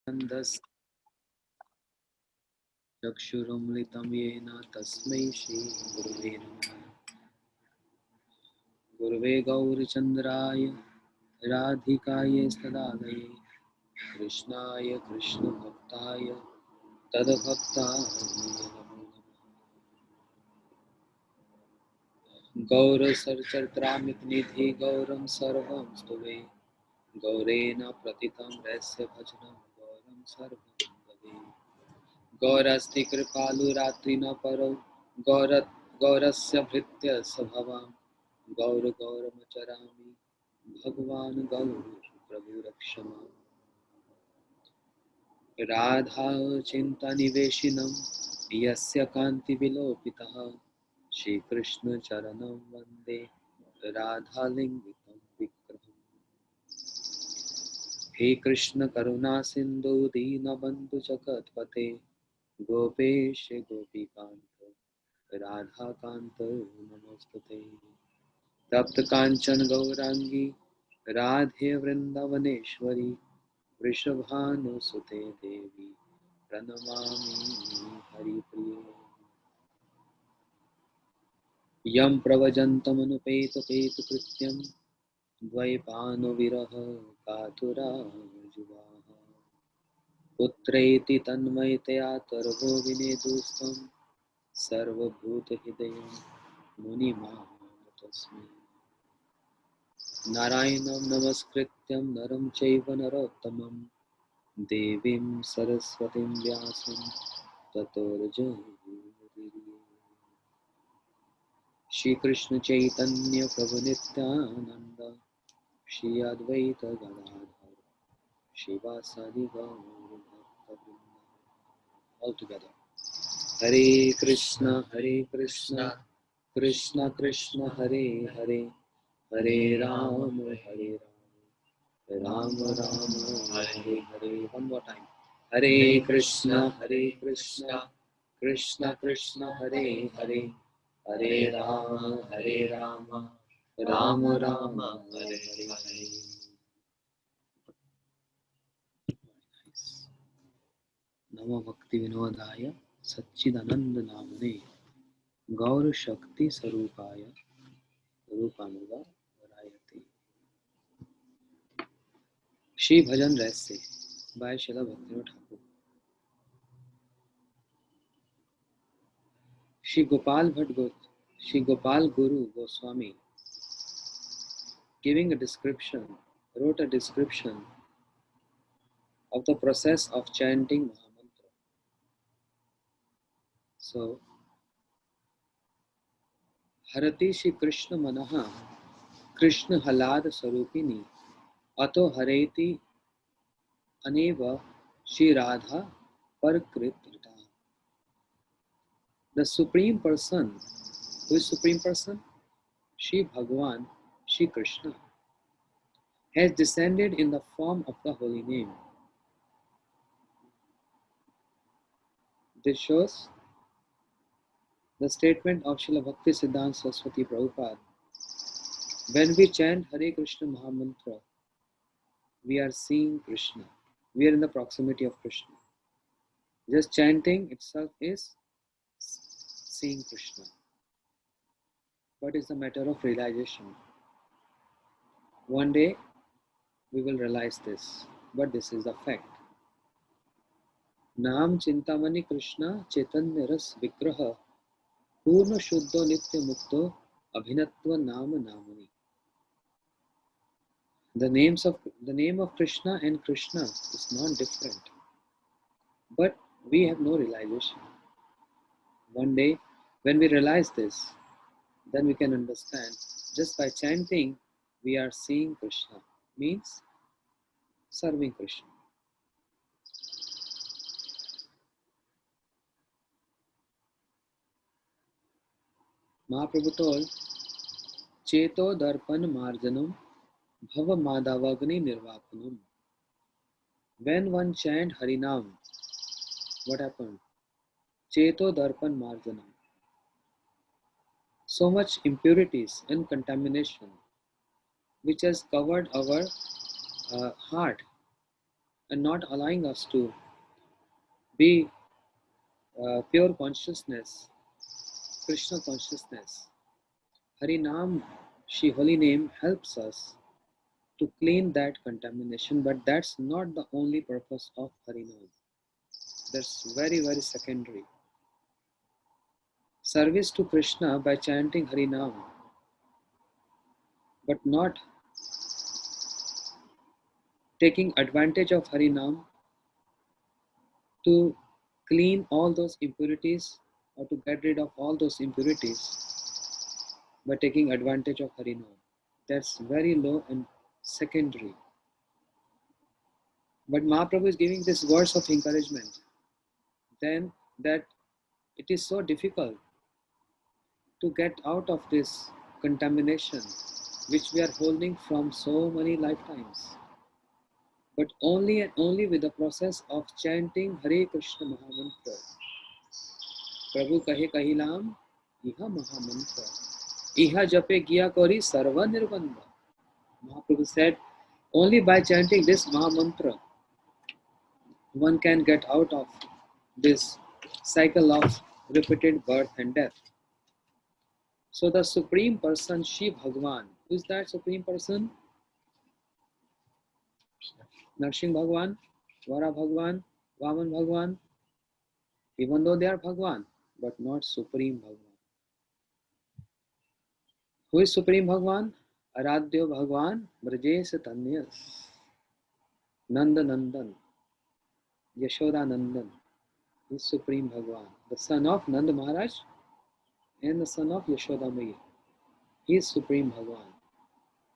नन्दस् चक्षुरुन्मिलितं येन तस्मै श्रीगुरुवे नमः। गुरुवे गौरचन्द्राय राधिकाय तदालये कृष्णाय कृष्णभक्ताय तद्भक्ताय नमो नमः। गौरसचरित्रामितनिधि गौरं सर्वं स्तुवे गौरेण प्रतितं रस्य भजनं गौरं सर्वं भवे। गौरस्ति कृपालुरात्रि न परो गौरस्य भृत्य स्वभावां गौर गौरमचरामि भगवान् गौर प्रभु रक्ष माम्। राधा चिन्तानिवेशिनं यस्य कान्तिविलोपितः श्रीकृष्ण चरणं वन्दे राधालिङ्गितं विग्रहम्। हे कृष्ण करुणा सिन्धु दीनबन्धु जगत्पते गोपेश गोपीकान्त राधाकान्त नमोस्तुते। तप्त कांचन गौरांगी राधे वृंदावनेश्वरी वृषभानुसुते देवी प्रणमामि हरिप्रिये। यं प्रव्रजन्तमनुपेतपेतकृत्यं द्वैपायनो विरह कातुराजुवाः पुत्रेति तन्मयतया तर्हो विनेदुस्तं सर्वभूतहृदयं मुनिमानतोऽस्मि। नारायणं नमस्कृत्यं नरं चैव नरोत्तमं देवीं सरस्वतीं व्यासं ततो जयमुदीरये। श्री कृष्ण चैतन्य प्रभु नित्यानंद श्री अद्वैत गदाधर शिवासादि गौर भक्तवृंद। All together. Hare Krishna Krishna Krishna Hare Hare Hare Ram Ram Ram Hare Hare. One more time. Hare Krishna Krishna Krishna Hare Hare Hare Ram Ram Ram Hare Hare. नमो भक्ति विनोदाय सच्चिदानंद नामने गौर शक्ति स्वरूपाय रूपानुगा वरायते। Shri Bhajan Rahasya by Shrila Bhaktivedanta Thakur. Shri Gopal Guru Goswami wrote a description of the process of chanting Mahamantra. So, Harati Shri Krishna Manaha Krishna Halad Sarupini Ato Hareti Aneva Shri Radha Parkritrita. The Supreme Person, who is Supreme Person? Shri Bhagavan, Shri Krishna, has descended in the form of the holy name. This shows the statement of Srila Bhakti Siddhanta Saraswati Prabhupada. When we chant Hare Krishna Mahamantra, we are seeing Krishna. We are in the proximity of Krishna. Just chanting itself is seeing Krishna. But it's a matter of realization. One day we will realize this, but this is the fact. Naam Chintamani Krishna Chaitanya Ras Vigraha Purna Shuddho Nitya Mukto Abhinatva Nama Namani. The name of Krishna and Krishna is not different, but we have no realization. One day, when we realize this, then we can understand. Just by chanting, we are seeing Krishna, means serving Krishna. Mahaprabhu told, Cheto Darpan Marjanam Bhava Madhavagni Nirvapanam. When one chant Harinam, what happened? Cheto Darpan Marjanam. So much impurities and contamination which has covered our heart and not allowing us to be pure consciousness, Krishna consciousness. Harinam, Shri Holy Name helps us to clean that contamination, but that's not the only purpose of Harinam. That's very, very secondary. Service to Krishna by chanting Harinam, but not taking advantage of Harinam to clean all those impurities or to get rid of all those impurities by taking advantage of Harinam. That's very low and secondary. But Mahaprabhu is giving these words of encouragement. Then that it is so difficult to get out of this contamination which we are holding from so many lifetimes. But only and only with the process of chanting Hare Krishna Mahamantra. Prabhu kahe kahilam, iha Mahamantra. Iha jape giya kori sarva nirbandha. Mahaprabhu said, only by chanting this Mahamantra, one can get out of this cycle of repeated birth and death. So the Supreme Person, Shiv Bhagwan, who is that Supreme Person? Narsingh Bhagwan, Vara Bhagwan, Vaman Bhagwan, even though they are Bhagwan, but not Supreme Bhagwan. Who is Supreme Bhagwan? Aradhya Bhagwan, Brajesh Tanyas, Nanda Nandan, Yashoda Nandan. He is Supreme Bhagwan, the son of Nanda Maharaj and the son of Yashoda Maya. He is Supreme Bhagwan.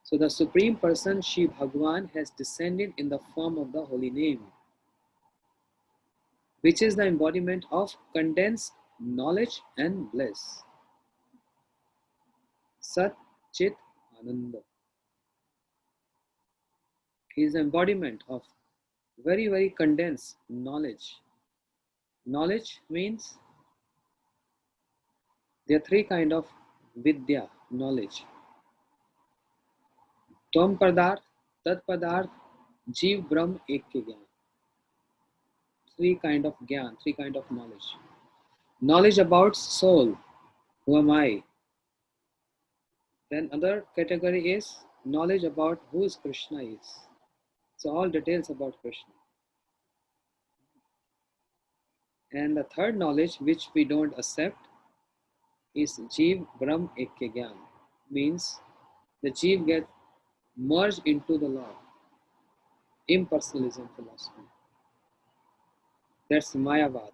So the Supreme Person, Shiv Bhagwan, has descended in the form of the holy name, which is the embodiment of condensed knowledge and bliss. Sat Chit Ananda. He is the embodiment of very, very condensed knowledge. Knowledge means there are three kinds of vidya, knowledge. Tvam Padarth, Tat Padarth, Jeev Brahm Ek Ke Gyan. Three kind of gyan, three kind of knowledge. Knowledge about soul, who am I? Then other category is knowledge about who is Krishna is. So all details about Krishna. And the third knowledge which we don't accept is Jeev Brahm Ekya Gyan. Means the Jeev get merged into the Lord. Impersonalism philosophy. That's Mayavad.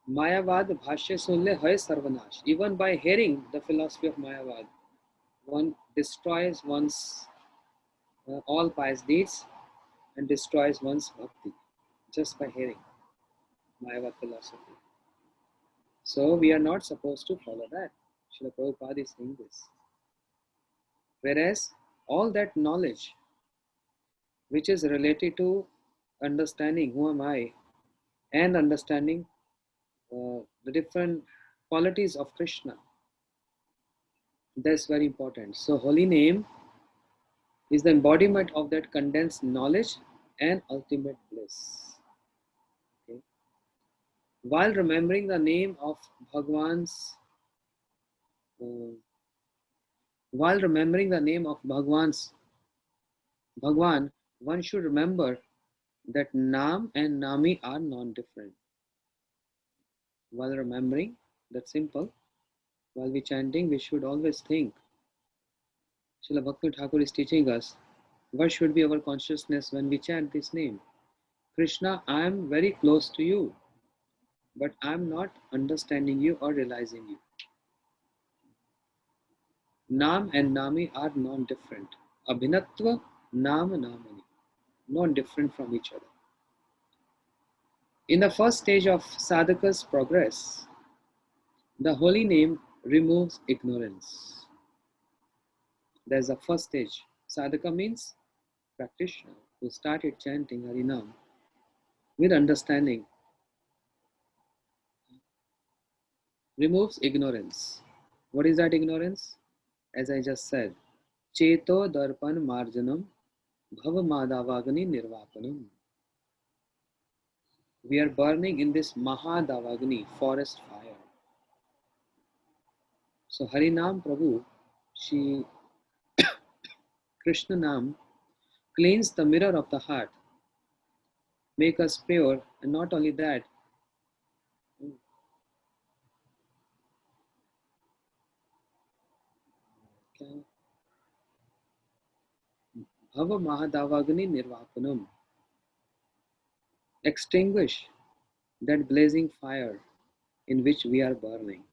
Mayavad bhashya sunle hai sarvanash. Even by hearing the philosophy of Mayavad, one destroys one's all pious deeds and destroys one's bhakti just by hearing Mayavad philosophy. So we are not supposed to follow that. Srila Prabhupada is saying this. Whereas all that knowledge which is related to understanding who am I and understanding the different qualities of Krishna, that's very important. So holy name is the embodiment of that condensed knowledge and ultimate bliss. Okay. While remembering the name of Bhagwan's while remembering the name of Bhagwan, one should remember that Nam and Nami are non-different. While remembering, that's simple. While we chanting, we should always think. Srila Bhakti Thakur is teaching us what should be our consciousness when we chant this name. Krishna, I am very close to you, but I am not understanding you or realizing you. Nam and Nami are non-different. Abhinatva, Nam, Namani, non-different from each other. In the first stage of sadhaka's progress, the holy name removes ignorance. There's the first stage. Sadhaka means practitioner who started chanting Harinam with understanding, removes ignorance. What is that ignorance? As I just said, Cheto Darpan Marjanam Bhava Madavagni Nirvapanam. We are burning in this Mahadavagni, forest fire. So Harinam Prabhu, she Krishna Nam cleans the mirror of the heart, make us pure, and not only that, Bhava Mahadavagni Nirvapanam, extinguish that blazing fire in which we are burning.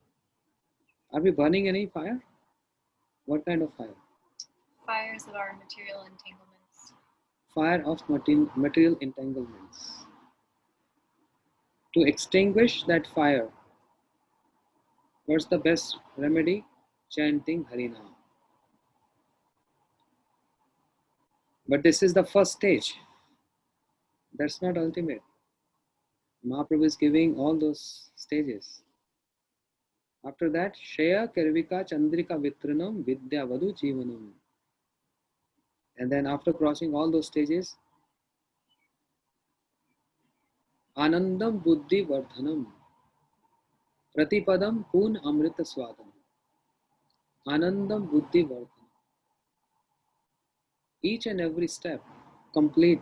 Are we burning any fire? What kind of fire? Fires of our material entanglements. Fire of material entanglements. To extinguish that fire, what's the best remedy? Chanting Harinam. But this is the first stage. That's not ultimate. Mahaprabhu is giving all those stages. After that, Shaya Karvika Chandrika Vitranam Vidya Vadu Jivanam. And then after crossing all those stages, Anandam Buddhi Vardhanam Pratipadam Poon Amrita Swadam. Anandam Buddhi Vardhanam. Each and every step, complete,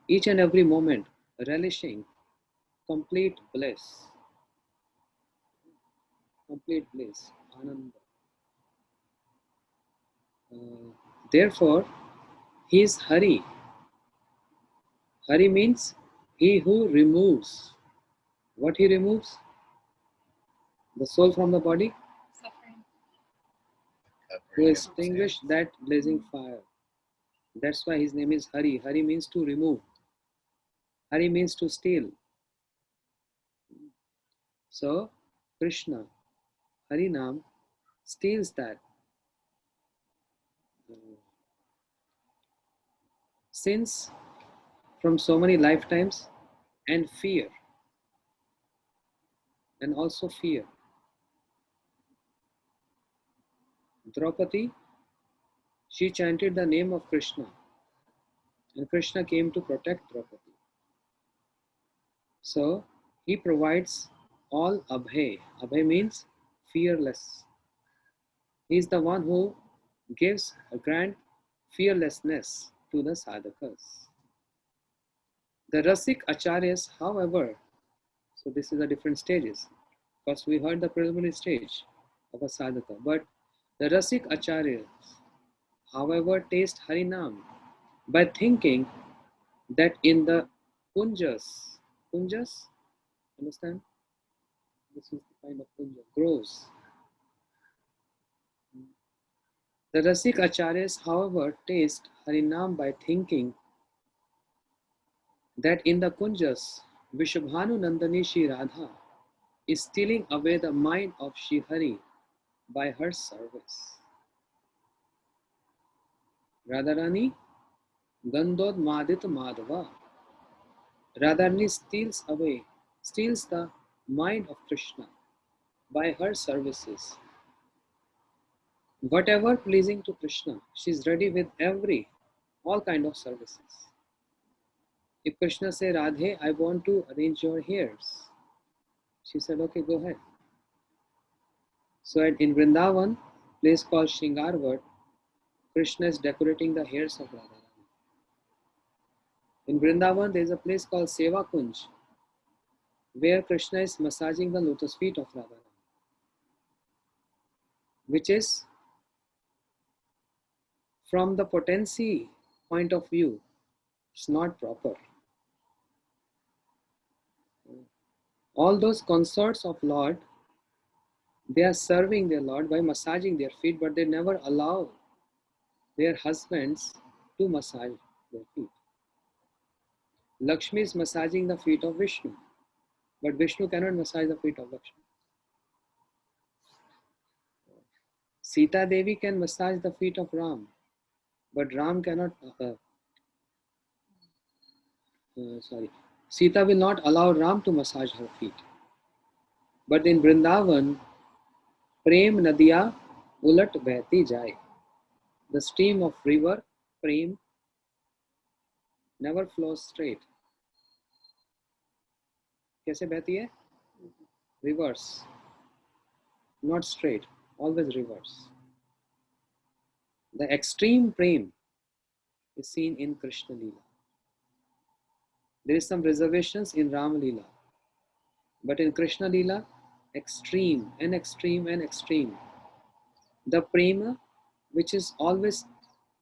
each and every moment, relishing, complete bliss. Complete bliss, Ananda. Therefore, he is Hari. Hari means he who removes. What he removes? The soul from the body. Suffering. To extinguish that blazing fire. That's why his name is Hari. Hari means to remove. Hari means to steal. So, Krishna, Harinam, steals that. Sins from so many lifetimes and fear. And also fear. Draupadi, she chanted the name of Krishna. And Krishna came to protect Draupadi. So, he provides all abhay. Abhay means fearless. He is the one who gives a grand fearlessness to the sadhakas. The Rasik Acharyas, however, so this is the different stages. First we heard the preliminary stage of a sadhaka, but the Rasik Acharyas, however, taste Harinam by thinking that in the punjas, understand? This is the kind of punja, grows. The Rasik Acharyas, however, taste Harinam by thinking that in the kunjas, Vishabhanu Nandani Shri Radha is stealing away the mind of Shri Hari by her service. Radharani Gandhod Madit Madhava. Radharani steals the mind of Krishna by her services. Whatever pleasing to Krishna, she is ready with all kind of services. If Krishna say, Radhe, I want to arrange your hairs, she said, okay, go ahead. So in Vrindavan, place called Shringarvat, Krishna is decorating the hairs of Radharani. In Vrindavan, there is a place called Seva Kunj, where Krishna is massaging the lotus feet of Radharani, which is, from the potency point of view, it's not proper. All those consorts of Lord, they are serving their Lord by massaging their feet, but they never allow their husbands to massage their feet. Lakshmi is massaging the feet of Vishnu, but Vishnu cannot massage the feet of Lakshmi. Sita Devi can massage the feet of Ram, but Ram cannot, Sita will not allow Ram to massage her feet. But in Vrindavan, Prem Nadiya Ulat Behti Jai. The stream of river Prem never flows straight. कैसे बहती है? Reverse, not straight, always reverse. The extreme prem is seen in Krishna Leela. There is some reservations in Ram Leela, but in Krishna Leela, extreme and extreme and extreme. The prema, which is always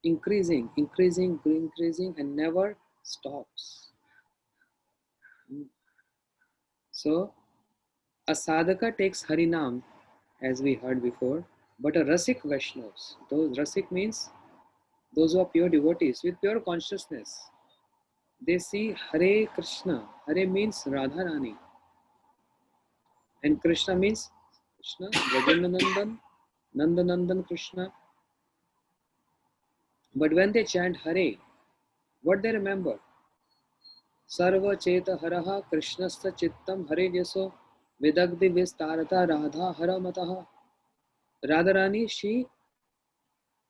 increasing, increasing, increasing, and never stops. So, a sadhaka takes Harinam, as we heard before, but a Rasik Vaishnavas, those Rasik means those who are pure devotees with pure consciousness, they see Hare Krishna. Hare means Radharani, and Krishna means Krishna, Brajanandan, Nandanandan Krishna. But when they chant Hare, what they remember? Sarva Cheta Haraha Krishnasta Chittam Hare Jaso Vidagdi Vistarata Radha Haramataha. Radharani, she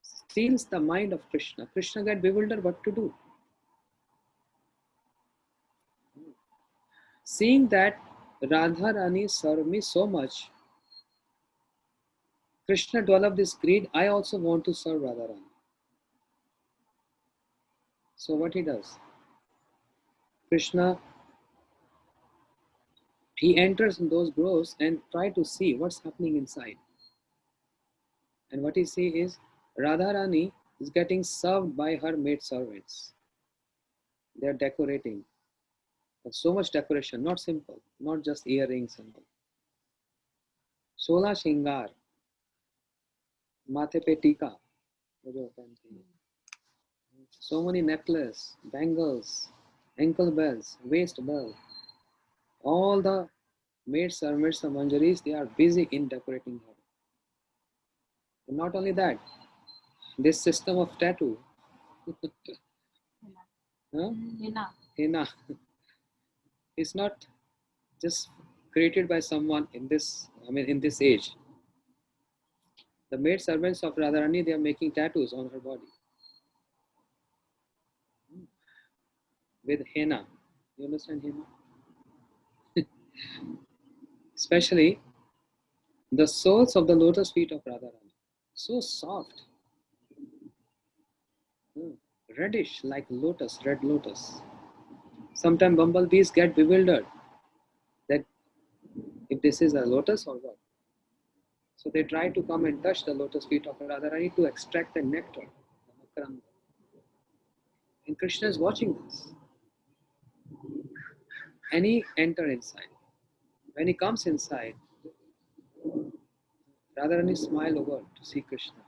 steals the mind of Krishna. Krishna get bewildered what to do. Seeing that Radharani served me so much, Krishna developed this greed, I also want to serve Radharani. So what he does? Krishna, he enters in those groves and try to see what's happening inside. And what he see is Radharani is getting served by her maid servants. They are decorating. There's so much decoration, not simple, not just earrings and all. Sola Shingar, माथे पे टीका वो जो पहनती है, so many necklace, bangles, ankle bells, waist bell, all the maid servants, the manjaris, they are busy in decorating her. And not only that, this system of tattoo, huh? Henna, is not just created by someone in this, in this age. The maid servants of Radharani, they are making tattoos on her body with henna. You understand henna? Especially the soles of the lotus feet of Radharani, so soft, reddish like lotus, red lotus. Sometimes bumblebees get bewildered that if this is a lotus or what. So they try to come and touch the lotus feet of Radharani to extract the nectar, the makaranda. And Krishna is watching this. And he enters inside. When he comes inside, Radharani smile over to see Krishna.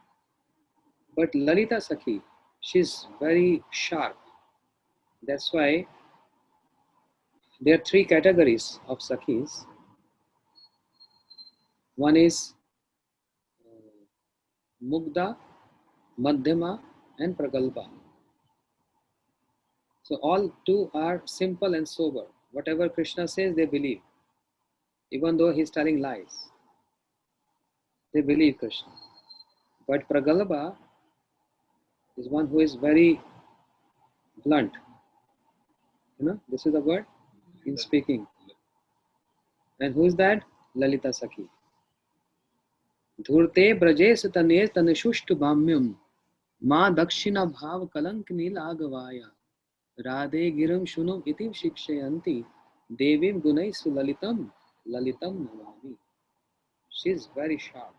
But Lalita Sakhi, she's very sharp. That's why there are three categories of Sakhis. One is Mugdha, Madhyama, and Pragalpa. So all two are simple and sober. Whatever Krishna says, they believe. Even though he's telling lies, they believe Krishna. But Pragalpa is one who is very blunt. This is the word in speaking. And who is that? Lalita Sakhi. Dhurte brajes tane taneshushtu bhamyam ma dakshina bhav kalank nilagavaya radhe giram shunum itim shikshayanti devim gunaisu lalitam lalitam navami. She is very sharp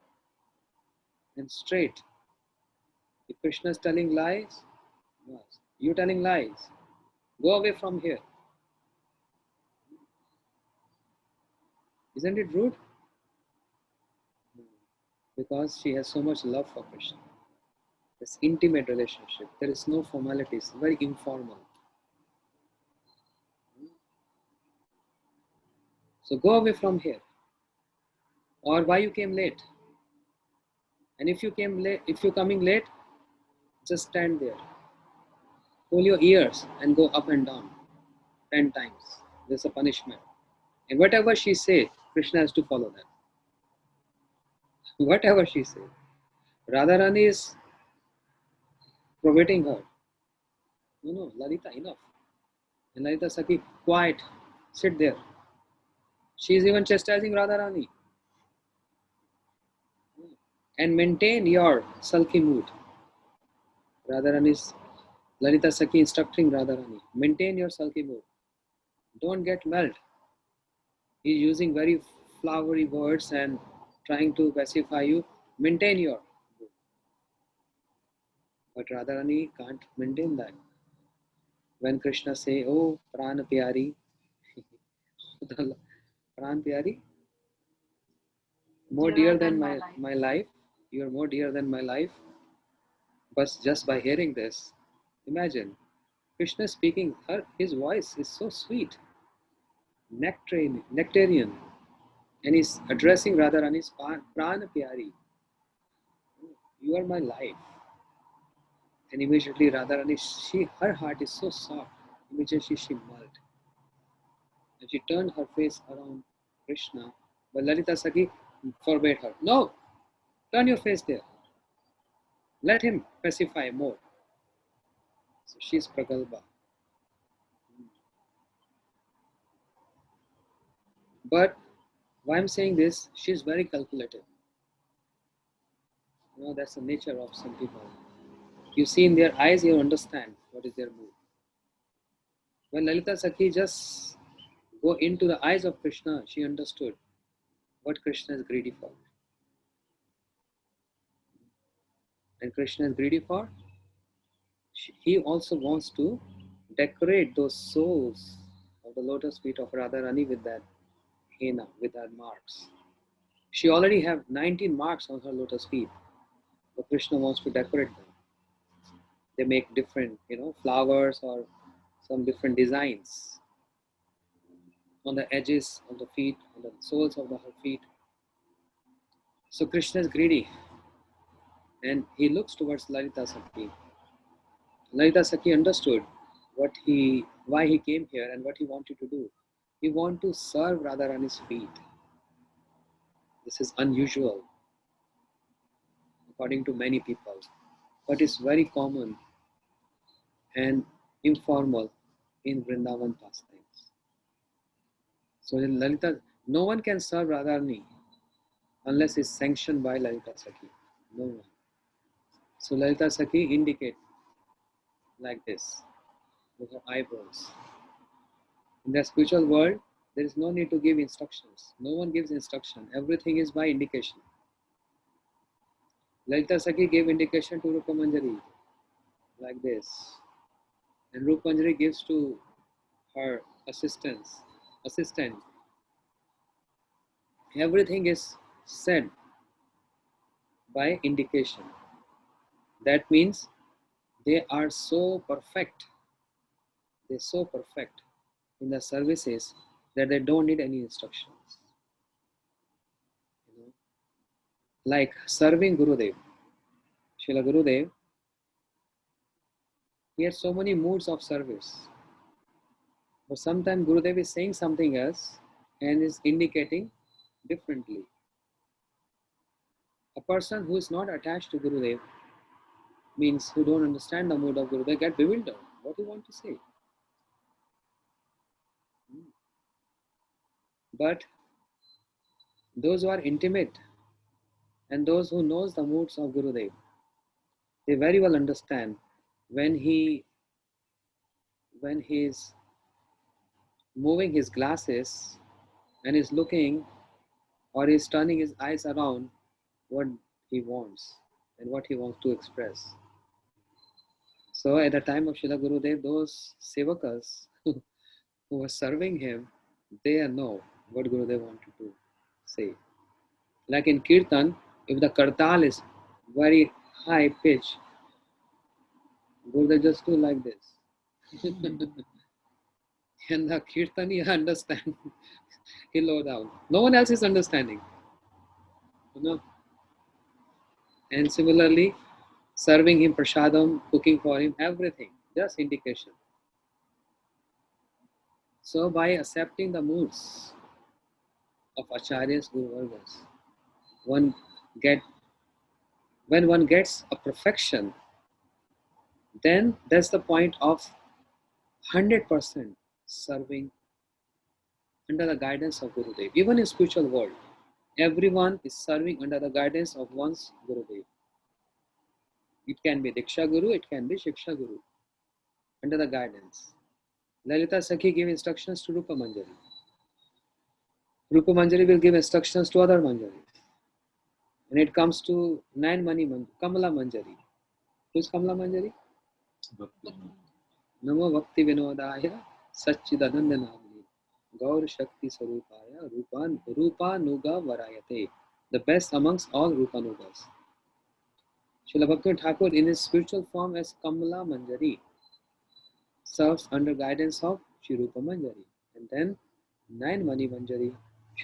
and straight. If Krishna is telling lies, yes, you telling lies, go away from here. Isn't it rude? Because she has so much love for Krishna. This intimate relationship. There is no formalities, very informal. So go away from here. Or why you came late? And if you came late, if you're coming late, just stand there. Pull your ears and go up and down 10 times. There's a punishment. And whatever she says, Krishna has to follow that. Whatever she says. Radharani is probating her. No, Lalita, enough. And Lalita Sakhi, quiet, sit there. She is even chastising Radharani. And maintain your sulky mood. Radharani's Lalita Sakhi instructing Radharani, maintain your sulky mood. Don't get melt. He's using very flowery words and trying to pacify you. Maintain your mood. But Radharani can't maintain that. When Krishna say, "Oh, Pran Pyari," Pran Pyari, more dear than my life. You are more dear than my life. But just by hearing this, imagine Krishna speaking. His voice is so sweet, nectarian, and he's addressing Radharani's Pran Pyari. You are my life. And immediately Radharani, her heart is so soft. Immediately she melted. And she turned her face around Krishna. But Lalita Sakhi forbade her. No, turn your face there. Let him pacify more. So she's Pragalbha. But why I'm saying this, she's very calculative. That's the nature of some people. You see in their eyes, you understand what is their mood. When Lalita Sakhi just go into the eyes of Krishna, she understood what Krishna is greedy for. And Krishna is greedy for, he also wants to decorate those soles of the lotus feet of Radharani with that henna, with that marks. She already have 19 marks on her lotus feet, but Krishna wants to decorate them. They make different, flowers or some different designs on the edges of the feet, on the soles of her feet. So Krishna is greedy, and he looks towards Lalita Sakhi. Lalita Sakhi understood why he came here and what he wanted to do. He wanted to serve Radharani's feet. This is unusual, according to many people, but it's very common and informal in Vrindavan pastimes. So in Lalita, no one can serve Radharani unless it's sanctioned by Lalita Sakhi. No one. So Lalita Sakhi indicate like this with her eyebrows. In the spiritual world, there is no need to give instructions. No one gives instruction. Everything is by indication. Lalita Sakhi gave indication to Rupa Manjari like this. And Rupa Manjari gives to her assistant. Everything is said by indication. That means they are so perfect. They're so perfect in the services that they don't need any instructions. Like serving Gurudev. Srila Gurudev, he has so many moods of service. But sometimes Gurudev is saying something else and is indicating differently. A person who is not attached to Gurudev, means who don't understand the mood of Gurudev, get bewildered. What do you want to say? But those who are intimate and those who knows the moods of Gurudev, they very well understand when he is moving his glasses and is looking or is turning his eyes around what he wants and what he wants to express. So at the time of Srila Gurudev, those sevakas who were serving him, they know what Gurudev wanted to say. Like in Kirtan, if the kartal is very high pitch, Gurudev just do like this. And the Kirtani understand, he low down. No one else is understanding. And similarly, serving him prasadam, cooking for him, everything, just indication. So by accepting the moods of acharyas, guru vargas, when one gets a perfection, then that's the point of 100% serving under the guidance of Gurudev. Even in spiritual world, everyone is serving under the guidance of one's Gurudev. It can be Diksha Guru, it can be Shiksha Guru, under the guidance. Lalita Sakhi gave instructions to Rupa Manjari. Rupa Manjari will give instructions to other Manjari. When it comes to Nayan Mani Manjari, Kamala Manjari. Who's Kamala Manjari? Namo Bhakti Vinodaya Satchidananda Namini Gaur Shakti Sarupaya Rupa Varayate. The best amongst all Rupanugas. Srila Bhakti Thakur in his spiritual form as Kamala Manjari serves under guidance of Shri Rupa Manjari. And then Nayan Mani Manjari,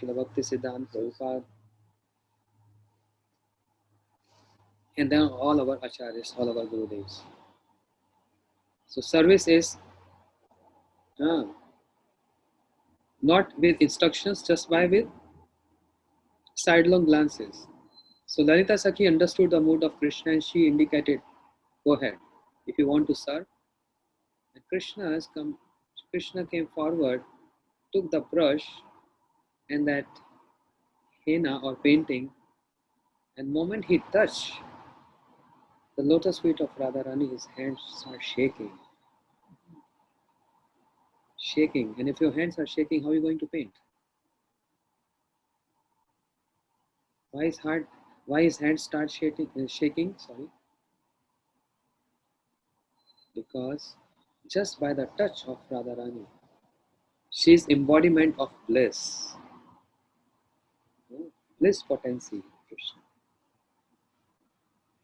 Srila Bhakti Siddhanta Prabhupada, and then all our acharyas, all our Gurudevs. So service is not with instructions, just by with sidelong glances. So Lalita Sakhi understood the mood of Krishna and she indicated, go ahead, if you want to serve. And Krishna came forward, took the brush and that henna or painting, and the moment he touched the lotus feet of Radharani, his hands start shaking. Shaking. And if your hands are shaking, how are you going to paint? Why his hands start shaking? Sorry. Because just by the touch of Radharani, she is embodiment of bliss. Bliss potency, Krishna.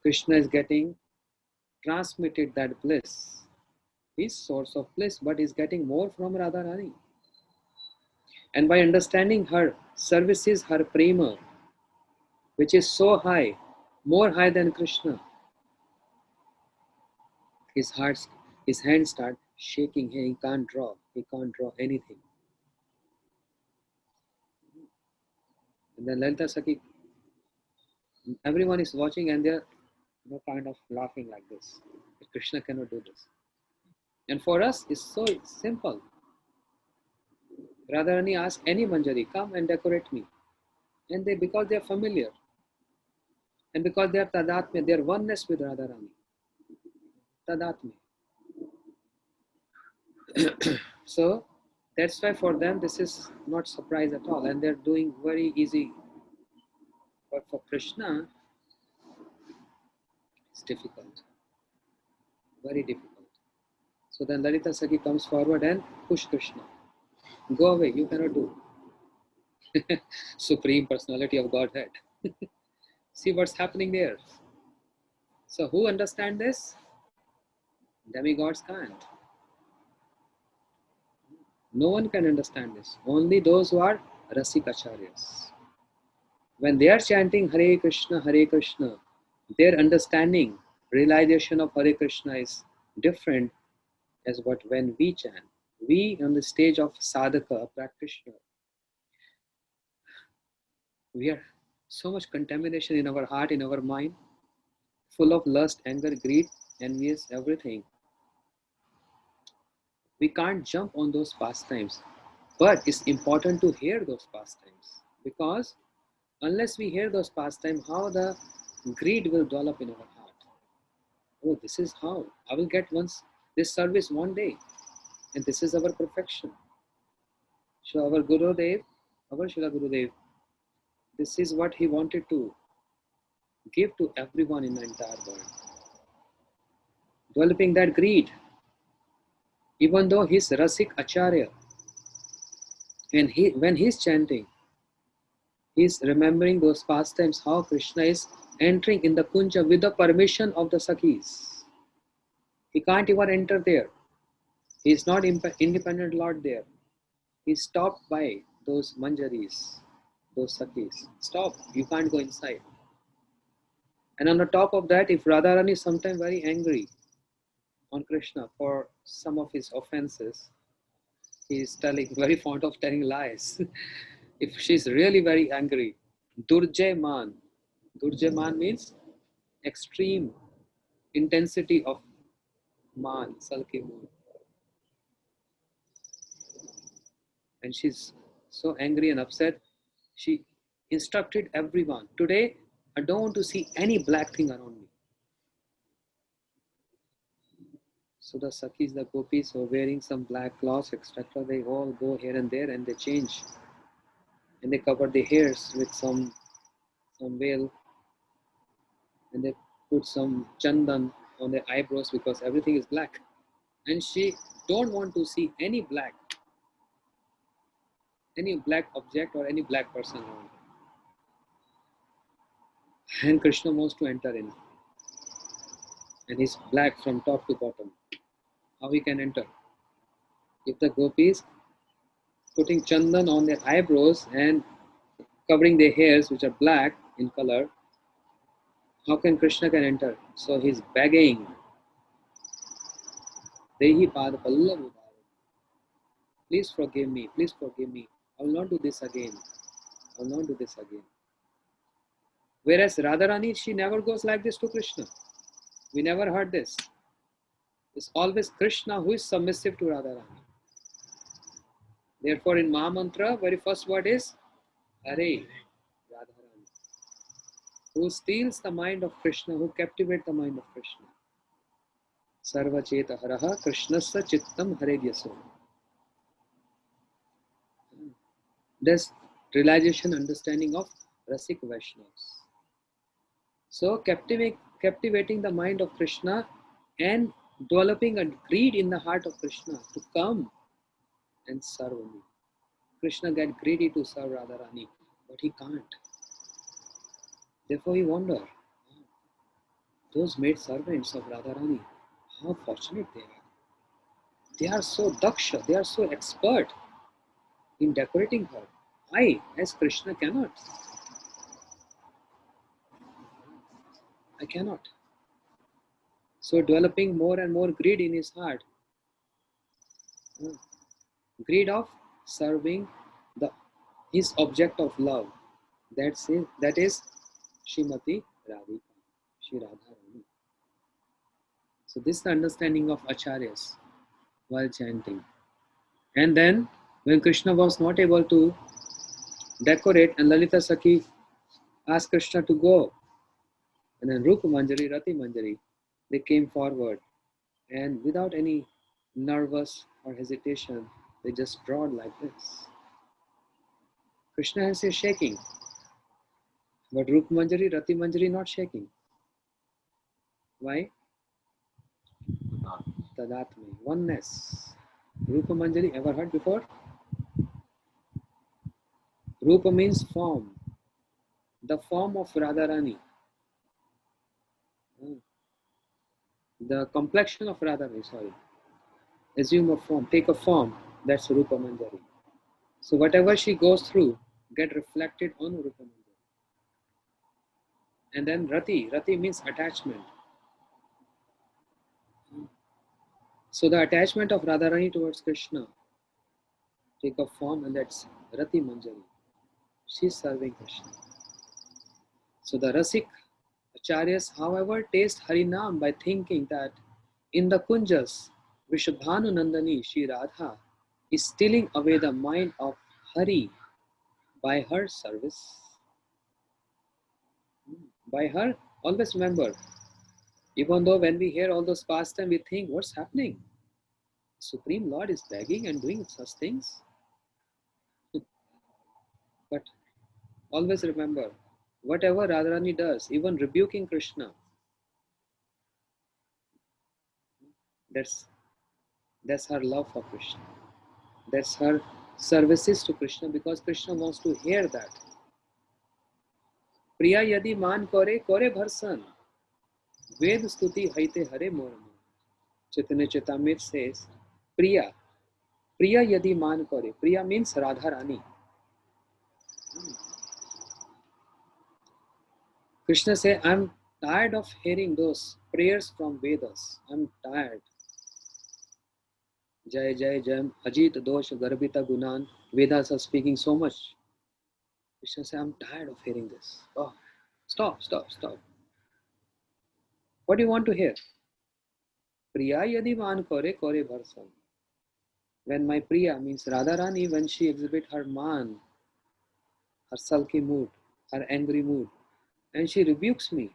Krishna is getting transmitted that bliss. His source of bliss, but is getting more from Radharani. And by understanding her services, her prema, which is so high, more high than Krishna, his hands start shaking. He can't draw anything. And then Lalita Sakhi, everyone is watching and they're kind of laughing like this. But Krishna cannot do this. And for us, it's so simple. Radharani asks any Manjari, come and decorate me. And because they are familiar, and because they are Tadatmya, they are oneness with Radharani. Tadatmya. So that's why for them this is not surprise at all, and they're doing very easy. But for Krishna, it's difficult, very difficult. So then Lalita Sakhi comes forward and push Krishna. Go away, you cannot do. Supreme Personality of Godhead. See what's happening there. So who understand this? Demigods can't. No one can understand this. Only those who are Rasik Acharyas. When they are chanting Hare Krishna, their understanding, realization of Hare Krishna is different as what when we chant. We on the stage of sadhaka, practitioner, we are so much contamination in our heart, in our mind, full of lust, anger, greed, envious, everything. We can't jump on those pastimes, but it's important to hear those pastimes, because unless we hear those pastimes, how the greed will develop in our heart. Oh, this is how I will get this service one day, and this is our perfection. So our Gurudev, our Srila Gurudev, this is what he wanted to give to everyone in the entire world. Developing that greed, even though he's Rasik Acharya, and when he's chanting, he's remembering those pastimes, how Krishna is entering in the Kunja with the permission of the Sakhis. He can't even enter there. He is not independent Lord there. He's stopped by those Manjaris, those Sakhis. Stop, you can't go inside. And on the top of that, if Radharani is sometimes very angry on Krishna for some of his offenses, he is very fond of telling lies. If she's really very angry, Durjay Man means extreme intensity of Man, Salki Moon. And she's so angry and upset. She instructed everyone, today I don't want to see any black thing around me. So the Sakhis, the gopis who are wearing some black cloths, etc., they all go here and there and they change. And they cover their hairs with some veil, and they put some chandan on their eyebrows because everything is black. And she don't want to see any black object or any black person around her. And Krishna wants to enter in. And he's black from top to bottom. How he can enter? If the gopis putting chandan on their eyebrows and covering their hairs which are black in color, how can Krishna can enter? So he's begging. Dehi pad pallav udara. Please forgive me. Please forgive me. I will not do this again. I will not do this again. Whereas Radharani, she never goes like this to Krishna. We never heard this. It's always Krishna who is submissive to Radharani. Therefore, in Mahamantra, very first word is Hare, Radharani. Who steals the mind of Krishna, who captivates the mind of Krishna. Sarva Cheta Haraha Krishnasya Chittam Haredyaso. This realization, understanding of Rasik Vaishnavas. So captivating the mind of Krishna and developing a greed in the heart of Krishna to come and serve me. Krishna get greedy to serve Radharani, but he can't. Therefore he wonder, those maid servants of Radharani, how fortunate they are. They are so daksha, they are so expert in decorating her. I, as Krishna, cannot. I cannot. So developing more and more greed in his heart. Greed of serving his object of love. That is Srimati Radhika, Shri Radharani. So this is the understanding of Acharyas while chanting. And then when Krishna was not able to decorate and Lalita Sakhi asked Krishna to go, and then Rupa Manjari, Rati Manjari, they came forward and without any nervous or hesitation, they just drawed like this. Krishna hands is shaking, but Rupa Manjari, Rati Manjari not shaking. Why? Tadatme, oneness. Rupa Manjari, ever heard before? Rupa means form, the form of Radharani. The complexion of Radharani, sorry. Assume a form, take a form, that's Rupa Manjari. So whatever she goes through, get reflected on Rupa Manjari. And then Rati means attachment. So the attachment of Radharani towards Krishna take a form, and that's Rati Manjari. She's serving Krishna. So the Rasik Acharyas, however, taste Harinam by thinking that in the Kunjas, Vrishabhanu Nandani, Shri Radha, is stealing away the mind of Hari by her service. By her, always remember, even though when we hear all those pastimes, we think, what's happening? Supreme Lord is begging and doing such things. But always remember, whatever Radharani does, even rebuking Krishna, that's her love for Krishna. That's her services to Krishna, because Krishna wants to hear that. Priya yadi man kore bharsan, Ved stuti haite hare moram. Chaitanya Charitamrita says, Priya yadi man kore. Priya means Radharani. Krishna says, I'm tired of hearing those prayers from Vedas. I'm tired. Jai Jai Jam, Ajit Dosh Garbita Gunan. Vedas are speaking so much. Krishna says, I'm tired of hearing this. Oh, stop. What do you want to hear? Priya yadi man kore bharsan. When my Priya means Radharani, when she exhibit her man, her sulky mood, her angry mood, and she rebukes me,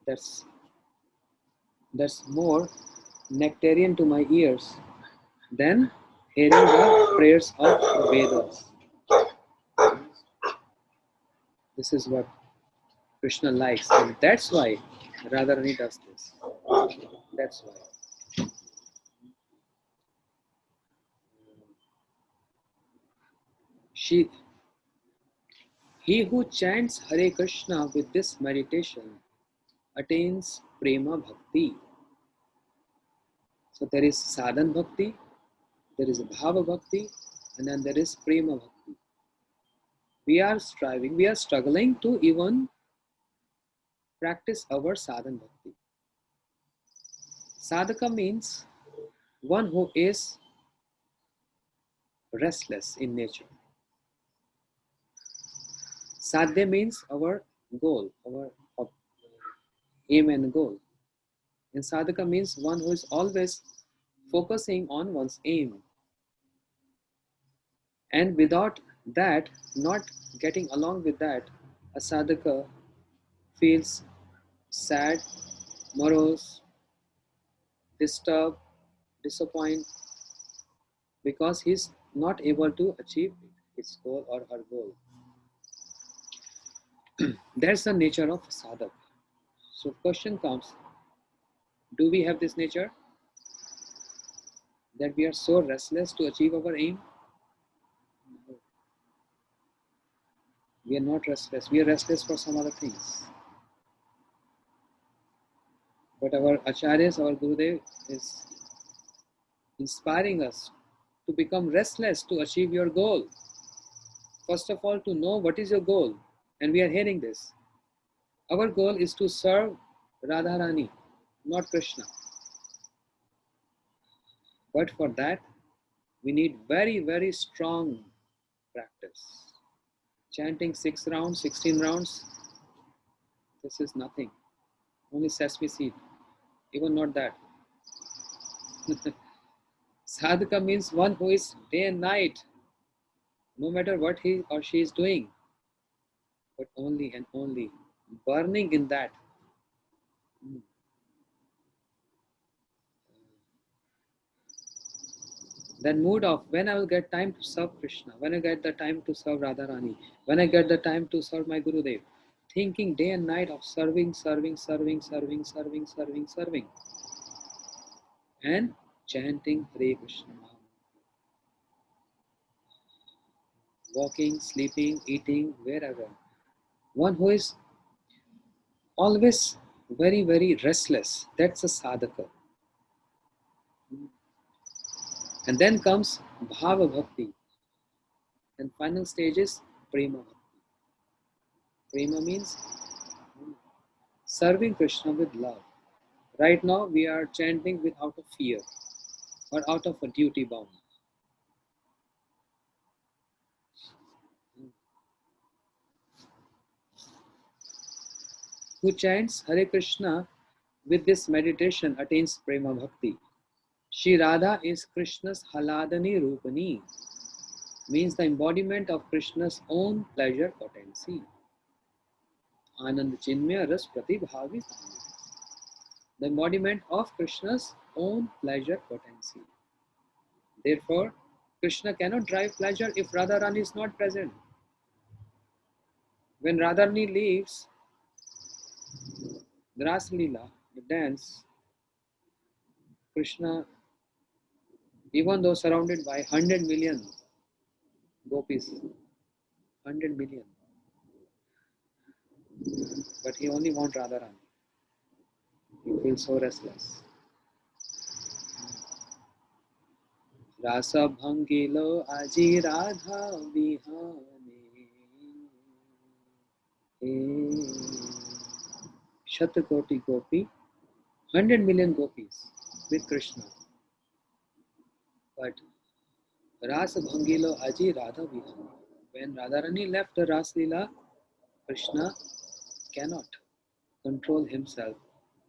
that's more nectarian to my ears than hearing the prayers of the Vedas. This is what Krishna likes, and that's why Radharani does this. That's why. He who chants Hare Krishna with this meditation attains Prema Bhakti. So there is Sadhan Bhakti, there is Bhava Bhakti, and then there is Prema Bhakti. We are struggling to even practice our Sadhan Bhakti. Sadhaka means one who is restless in nature. Sadhya means our goal, our aim and goal. And sadhaka means one who is always focusing on one's aim. And without that, not getting along with that, a sadhaka feels sad, morose, disturbed, disappointed because he's not able to achieve his goal or her goal. That's the nature of sadhak. So question comes, do we have this nature that we are so restless to achieve our aim? No. We are not restless. We are restless for some other things. But our acharyas, our Gurudev is inspiring us to become restless to achieve your goal. First of all, to know what is your goal. And we are hearing this. Our goal is to serve Radharani, not Krishna. But for that, we need very, very strong practice. Chanting 6 rounds, 16 rounds, this is nothing. Only sesame seed. Even not that. Sadhaka means one who is day and night, no matter what he or she is doing, but only and only burning in that. That mood of when I will get time to serve Krishna, when I get the time to serve Radharani, when I get the time to serve my Gurudev, thinking day and night of serving, and chanting Hare Krishna. Walking, sleeping, eating, wherever. One who is always very, very restless, that's a sadhaka. And then comes Bhava Bhakti. And final stage is Prema Bhakti. Prema means serving Krishna with love. Right now we are chanting with out of fear or out of a duty bound. Who chants Hare Krishna with this meditation attains Prema Bhakti. Shri Radha is Krishna's Haladani Rupani, means the embodiment of Krishna's own pleasure potency. Anand Chinmaya Ras Pratibhavi, the embodiment of Krishna's own pleasure potency. Therefore, Krishna cannot drive pleasure if Radharani is not present. When Radharani leaves the Ras Leela, the dance, Krishna, even though surrounded by 100 million gopis, 100 million, but he only wants Radharani. He feels so restless. Rasa bhangilo aji radha vihane Shatakoti gopi, 100 million gopis with Krishna. But Rasa bhangilo aji radha vihane. When Radharani left the Ras Leela, Krishna cannot control himself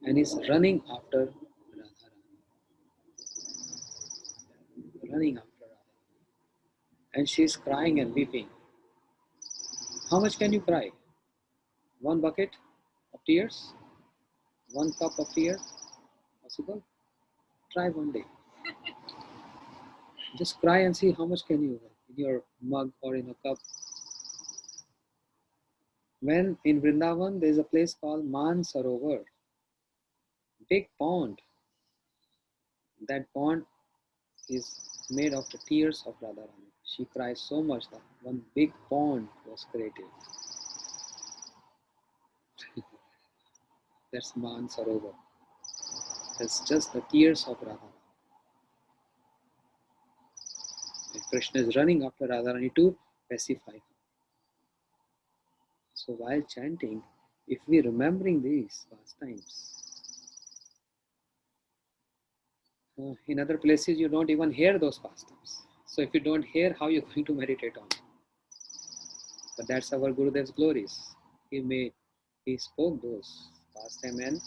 and is running after Radharani. running after Radharani. And she is crying and weeping. How much can you cry? One bucket of tears? One cup of tears? Possible? Try one day. Just cry and see how much can you in your mug or in a cup. When in Vrindavan there is a place called Man Sarovar, big pond. That pond is made of the tears of Radharani. She cries so much that one big pond was created. That's Man Sarovar. That's just the tears of Radharani. And Krishna is running after Radharani to pacify her. So while chanting, if we remembering these pastimes, in other places you don't even hear those pastimes. So if you don't hear, how you're going to meditate on it? But that's our Gurudev's glories. He spoke those pastimes and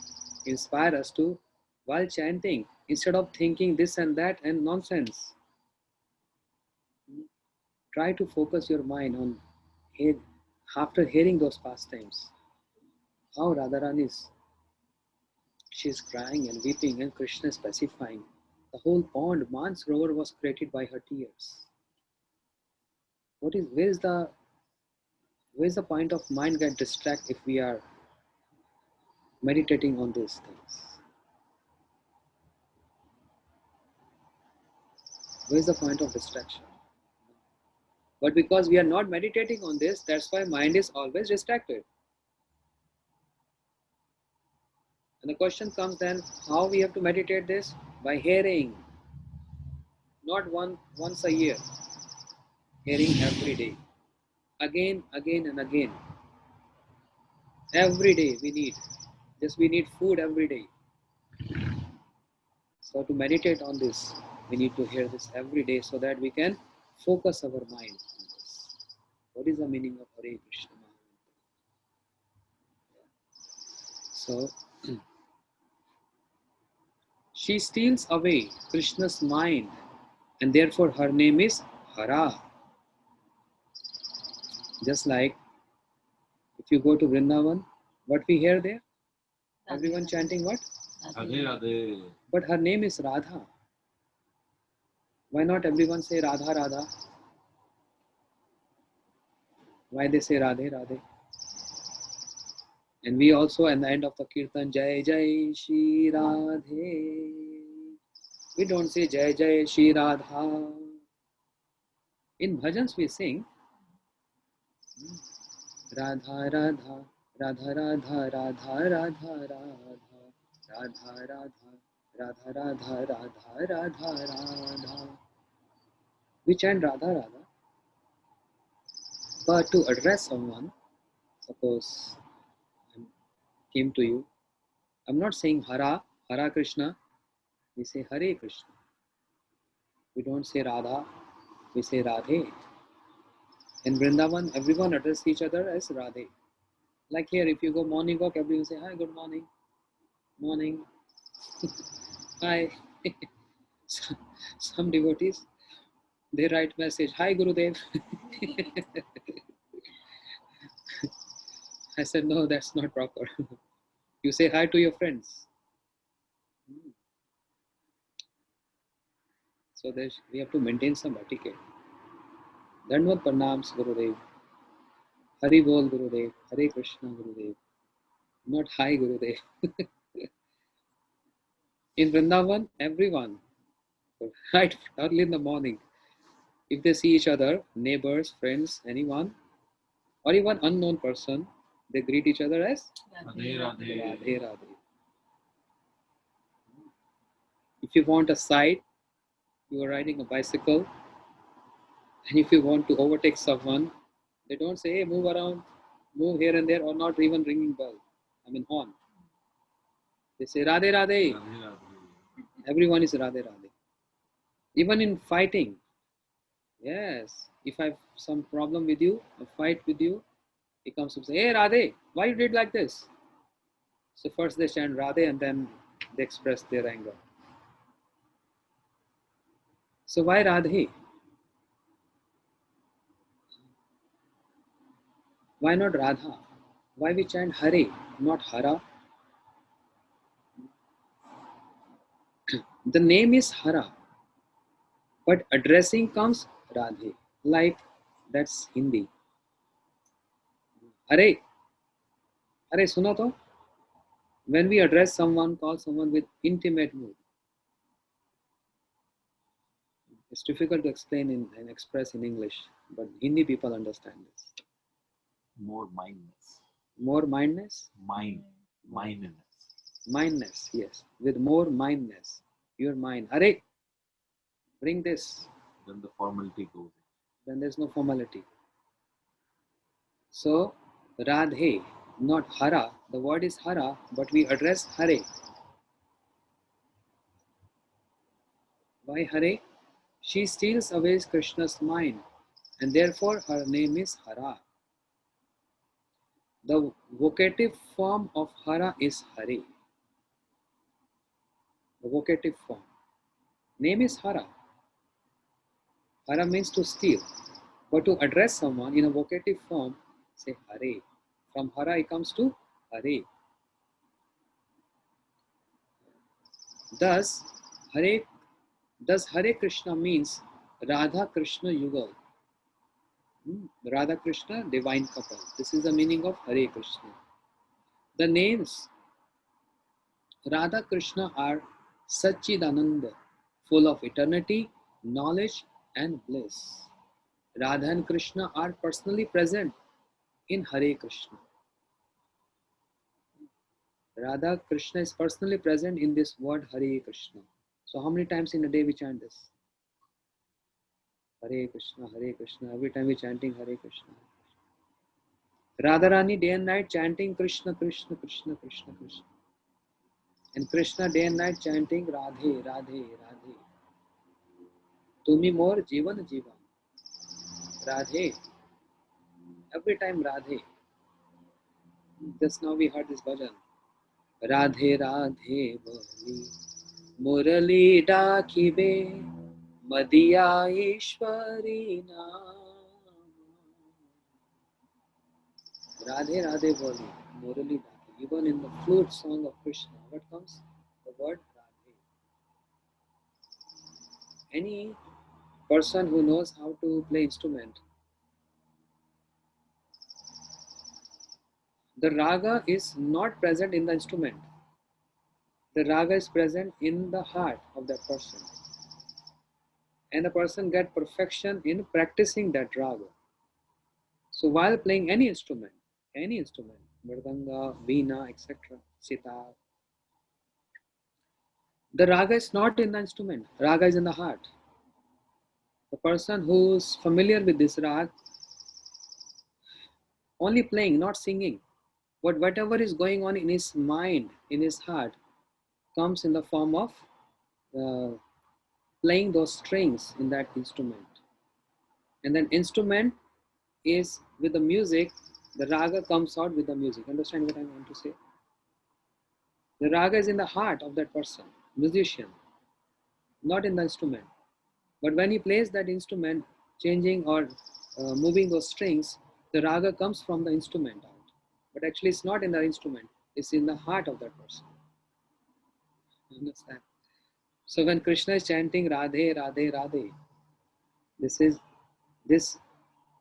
inspire us to, while chanting, instead of thinking this and that and nonsense, try to focus your mind on, after hearing those pastimes, how Radharani is, she's crying and weeping and Krishna is pacifying. The whole pond, Mansarovar, was created by her tears. Where's the point of mind get distracted if we are meditating on these things? Where's the point of distraction? But because we are not meditating on this, that's why mind is always distracted. And the question comes then, how we have to meditate this? By hearing, not once a year, hearing every day, again and again. Every day we need food every day. So to meditate on this, we need to hear this every day so that we can focus our mind on this. What is the meaning of Hare Krishna Mahamantra? So she steals away Krishna's mind, and therefore her name is Hara. Just like if you go to Vrindavan, what we hear there? Everyone chanting what? Radhe Radhe. But her name is Radha. Why not everyone say Radha Radha? Why they say Radhe Radhe? And we also at the end of the Kirtan, Jai Jai Shri Radhe. We don't say Jai Jai Shri Radha. In bhajans we sing Radha Radha, Radha Radha, Radha Radha, Radha Radha, Radha Radha, Radha Radha, Radha. We chant Radha Radha. But to address someone, suppose I came to you, I'm not saying Hara Krishna, we say Hare Krishna. We don't say Radha, we say Radhe. In Vrindavan, everyone addresses each other as Radhe. Like here, if you go morning walk, everyone say, hi, good morning. Morning. Hi. Some devotees, they write message, hi Gurudev. I said, no, that's not proper. You say hi to your friends. So we have to maintain some etiquette. Dandvat Pranams Gurudev. Hari Bol Gurudev. Hare Krishna Gurudev. Not hi Gurudev. In Vrindavan, everyone, right early in the morning, if they see each other, neighbors, friends, anyone, or even unknown person, they greet each other as Radhe Radhe. Radhe Radhe. If you want a side, you are riding a bicycle, and if you want to overtake someone, they don't say, hey, move around, move here and there, or not even ringing bell. I mean horn. They say Radhe Radhe. Radhe Radhe. Everyone is Radhe Radhe. Even in fighting, yes, if I have some problem with you, a fight with you, he comes to say, hey Radhe, why you did like this? So first they chant Radhe and then they express their anger. So why Radhe? Why not Radha? Why we chant Hare, not Hara? The name is Hara, but addressing comes Radhe. Like that's Hindi. Hare, Hare, सुनो तो. When we address someone, call someone with intimate mood, it's difficult to explain and express in English, but Hindi people understand this. More mindness. More mindness? Mindness. Mindness, yes. With more mindness. Your mind. Hare, bring this. Then the formality goes. Then there's no formality. So, Radhe, not Hara. The word is Hara, but we address Hare. Why Hare? She steals away Krishna's mind, and therefore her name is Hara. The vocative form of Hara is Hare. The vocative form. Name is Hara. Hara means to steal. But to address someone in a vocative form, say Hare. From Hara it comes to Hare. Thus, Hare Krishna means Radha Krishna Yugal. Radha Krishna, divine couple. This is the meaning of Hare Krishna. The names Radha Krishna are Satchidananda, full of eternity, knowledge, and bliss. Radha and Krishna are personally present in Hare Krishna. Radha Krishna is personally present in this word Hare Krishna. So how many times in a day we chant this? Hare Krishna, Hare Krishna. Every time we chanting Hare Krishna. Radharani day and night chanting Krishna, Krishna, Krishna, Krishna, Krishna. And Krishna day and night chanting Radhe, Radhe, Radhe. Tumi more Jivan Jiva. Radhe. Every time Radhe. Just now we heard this bhajan. Radhe, Radhe, Bali. Murali Dakhibe. Madiya Ishwari Naam. Radhe Radhe Boli, Murali Dakhi. Even in the flute song of Krishna, what comes? The word Radhe. Any person who knows how to play instrument, the raga is not present in the instrument. The raga is present in the heart of that person. And the person gets perfection in practicing that raga. So while playing any instrument, mridanga, veena, etc., sitar, the raga is not in the instrument. Raga is in the heart. The person who's familiar with this rag, only playing, not singing, but whatever is going on in his mind, in his heart, comes in the form of uh, playing those strings in that instrument. And then instrument is with the music, the raga comes out with the music. Understand what I want to say? The raga is in the heart of that person, musician, not in the instrument. But when he plays that instrument, changing or moving those strings, the raga comes from the instrument out. But actually it's not in the instrument, it's in the heart of that person. Understand? So when Krishna is chanting Radhe, Radhe, Radhe, this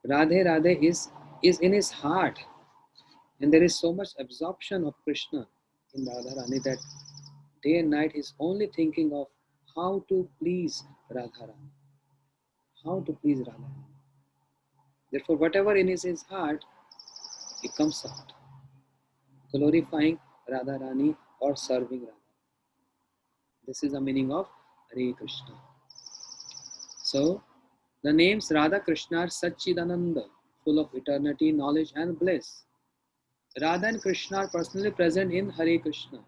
Radhe, Radhe is in his heart. And there is so much absorption of Krishna in Radharani that day and night he's only thinking of how to please Radharani. How to please Radharani. Therefore, whatever in his heart, it comes out. Glorifying Radharani or serving Radha. This is the meaning of Hare Krishna. So, the names Radha Krishna are Satchidananda, full of eternity, knowledge and bliss. Radha and Krishna are personally present in Hare Krishna,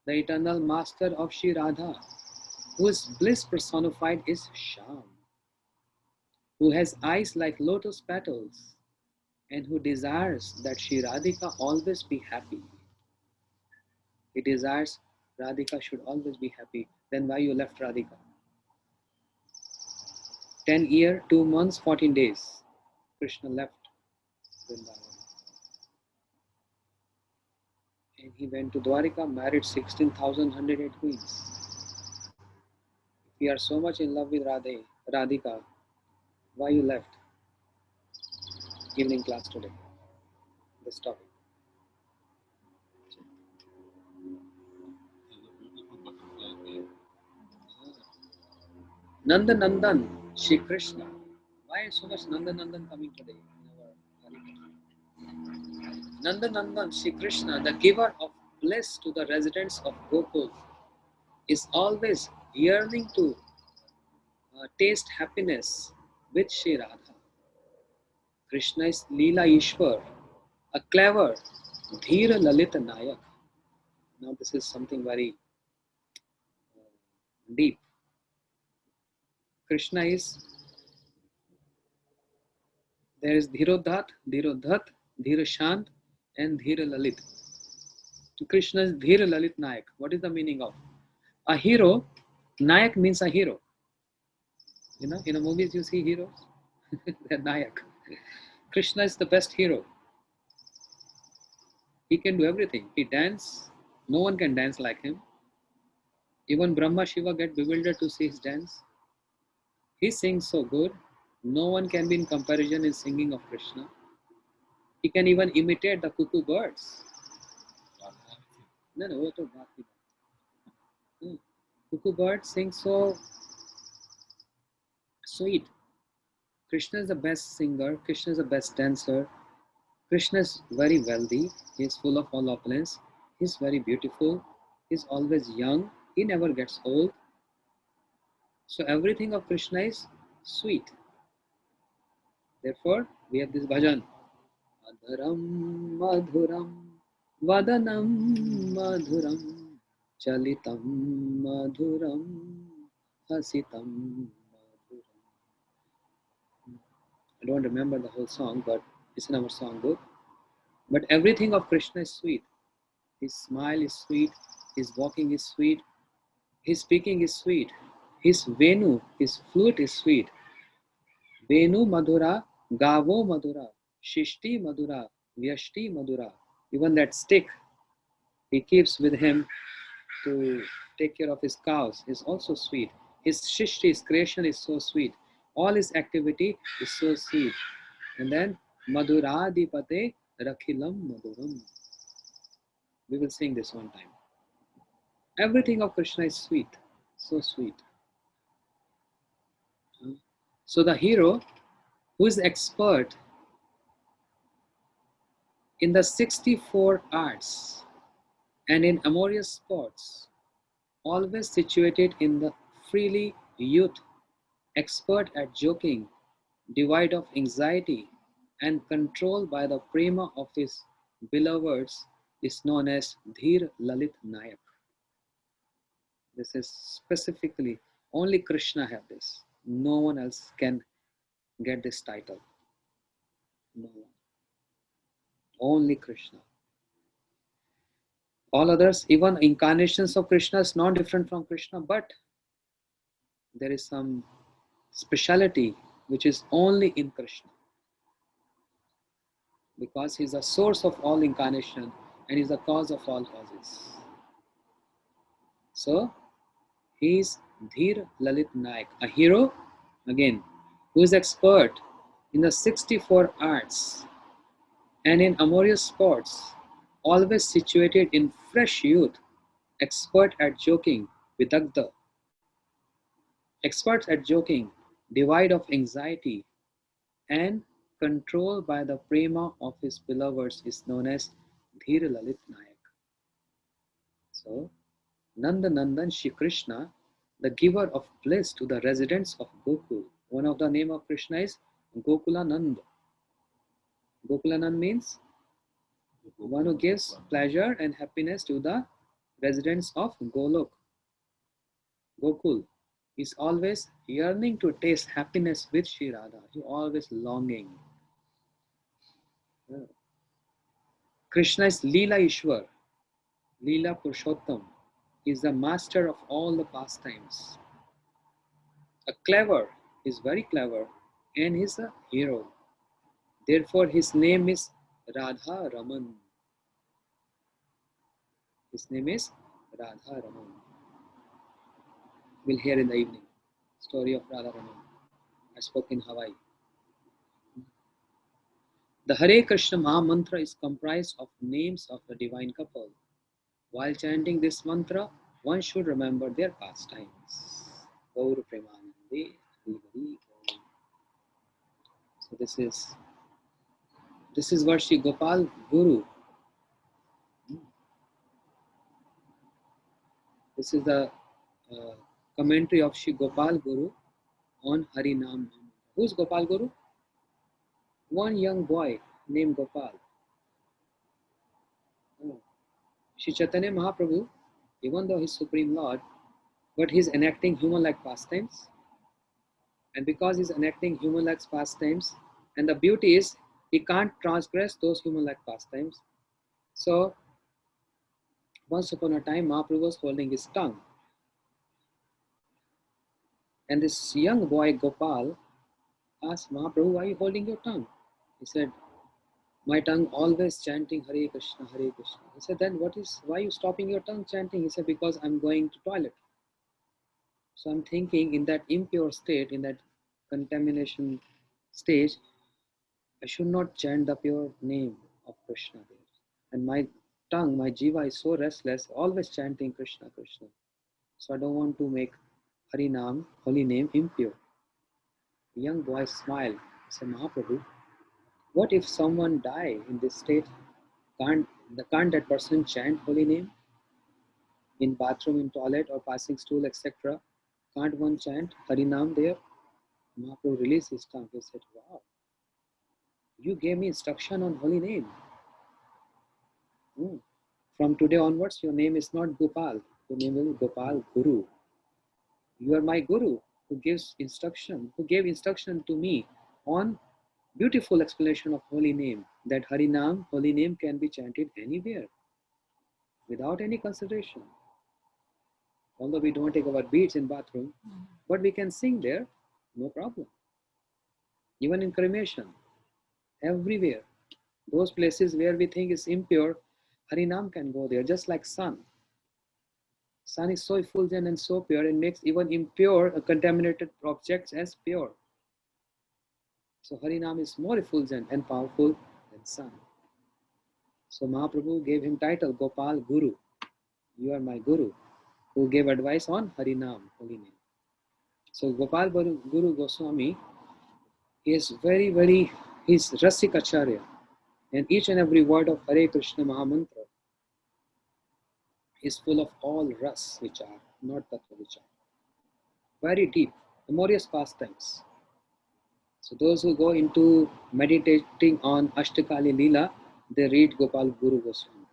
the eternal master of Shri Radha, whose bliss personified is Shyam, who has eyes like lotus petals, and who desires that Shri Radhika always be happy. He desires Radhika should always be happy. Then why you left Radhika? 10 years, 2 months, 14 days. Krishna left Vrindavan. And he went to Dwarika, married 16,108 queens. If you are so much in love with Radhika, why you left? Evening class today. This topic. Nanda Nandan, Shri Krishna. Why so much Nanda Nandan coming today in our Nanda Nandan, Shri Krishna, the giver of bliss to the residents of Gokul, is always yearning to taste happiness with Shri Radha. Krishna is Leela Ishwar, a clever Dhira Lalita Nayak. Now this is something very deep. Krishna is, there is Dhirodhat, Dhirashant and Dhira Lalit. So Krishna is Dhira Lalit Nayak. What is the meaning of? A hero, Nayak means a hero. You know, in the movies you see heroes, they're Nayak. Krishna is the best hero. He can do everything. He dance. No one can dance like him. Even Brahma Shiva get bewildered to see his dance. He sings so good. No one can be in comparison in singing of Krishna. He can even imitate the cuckoo birds. No, वो तो बात ही बात. Cuckoo birds sing so sweet. Krishna is the best singer. Krishna is the best dancer. Krishna is very wealthy. He is full of all opulence. He is very beautiful. He is always young. He never gets old. So everything of Krishna is sweet. Therefore, we have this bhajan. Adharam madhuram vadanam madhuram chalitam madhuram hasitam madhuram. I don't remember the whole song, but it's in our songbook. But everything of Krishna is sweet. His smile is sweet. His walking is sweet. His speaking is sweet. His venu, his flute is sweet. Venu madhura, gavo madhura, shishti madhura, vyashti madhura. Even that stick he keeps with him to take care of his cows is also sweet. His shishti, his creation is so sweet. All his activity is so sweet. And then madhuradipate rakhilam madhuram. We will sing this one time. Everything of Krishna is sweet, so sweet. So the hero who is expert in the 64 arts and in amorous sports, always situated in the freely youth, expert at joking, devoid of anxiety, and controlled by the prema of his beloveds, is known as Dhir Lalit Nayak. This is specifically, only Krishna have this. No one else can get this title. No one. Only Krishna. All others, even incarnations of Krishna, is not different from Krishna, but there is some speciality which is only in Krishna. Because he is the source of all incarnation and is the cause of all causes. So, he is Dhir Lalit Nayak, a hero, again, who is expert in the 64 arts and in amorous sports, always situated in fresh youth, expert at joking, vidagdha, experts at joking, devoid of anxiety, and controlled by the prema of his beloveds, is known as Dhir Lalit Nayak. So, Nanda Nandan Shri Krishna, the giver of bliss to the residents of Gokul. One of the name of Krishna is Gokulanand. Gokulanand means one who gives pleasure and happiness to the residents of Golok. Gokul is always yearning to taste happiness with Shri Radha. He always longing. Krishna is Leela Ishwar. Leela Purushottam is the master of all the pastimes. A clever He's very clever and he's a hero. Therefore, his name is Radha Raman. His name is Radha Raman. We'll hear in the evening story of Radha Raman. I spoke in Hawaii. The Hare Krishna Maha Mantra is comprised of names of the divine couple. While chanting this mantra, one should remember their pastimes. Gaur Premanande Hari Hari Gaur. So this is what Shri Gopal Guru. This is the commentary of Shri Gopal Guru on Hari Nam. Who's Gopal Guru? One young boy named Gopal. Shri Chaitanya Mahaprabhu, even though he's Supreme Lord, but he's enacting human-like pastimes. And because he's enacting human-like pastimes, and the beauty is he can't transgress those human-like pastimes. So once upon a time, Mahaprabhu was holding his tongue. And this young boy Gopal asked Mahaprabhu, why are you holding your tongue? He said, my tongue always chanting Hare Krishna, Hare Krishna. He said, then why are you stopping your tongue chanting? He said, because I'm going to toilet. So I'm thinking in that impure state, in that contamination stage, I should not chant the pure name of Krishna there. And my tongue, my jiva is so restless, always chanting Krishna, Krishna. So I don't want to make Harinam, holy name, impure. The young boy smiled. He said, Mahaprabhu, what if someone die in this state? Can't that person chant holy name? In bathroom, in toilet, or passing stool, etc. Can't one chant Harinam there? Mahaprabhu released his tongue. He said, wow, you gave me instruction on holy name. From today onwards, your name is not Gopal. Your name is Gopal Guru. You are my Guru who gave instruction to me on beautiful explanation of holy name, that Harinam, holy name, can be chanted anywhere without any consideration. Although we don't take our beads in bathroom, but we can sing there, no problem. Even in cremation, everywhere. Those places where we think is impure, Harinam can go there, just like sun. Sun is so effulgent and so pure, it makes even impure, contaminated objects as pure. So Harinam is more effulgent and powerful than sun. So Mahaprabhu gave him title Gopal Guru. You are my Guru, who gave advice on Harinam, holy name. So Gopal Guru Goswami is he's Rasik Acharya. And each and every word of Hare Krishna Mahamantra is full of all ras vichar, not tattva vichar. Very deep, memorious pastimes. So those who go into meditating on Ashtakali Leela, they read Gopal Guru Goswami.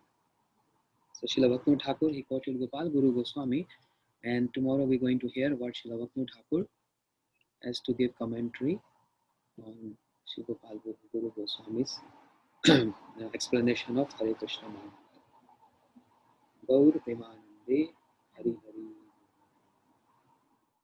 So Srila Bhaktivinoda Thakur, he quoted Gopal Guru Goswami, and tomorrow we're going to hear what Srila Bhaktivinoda Thakur has to give commentary on Sri Gopal Guru Goswami's explanation of Hare Krishna Mahamantra. Gaur Premanande Hari Hari.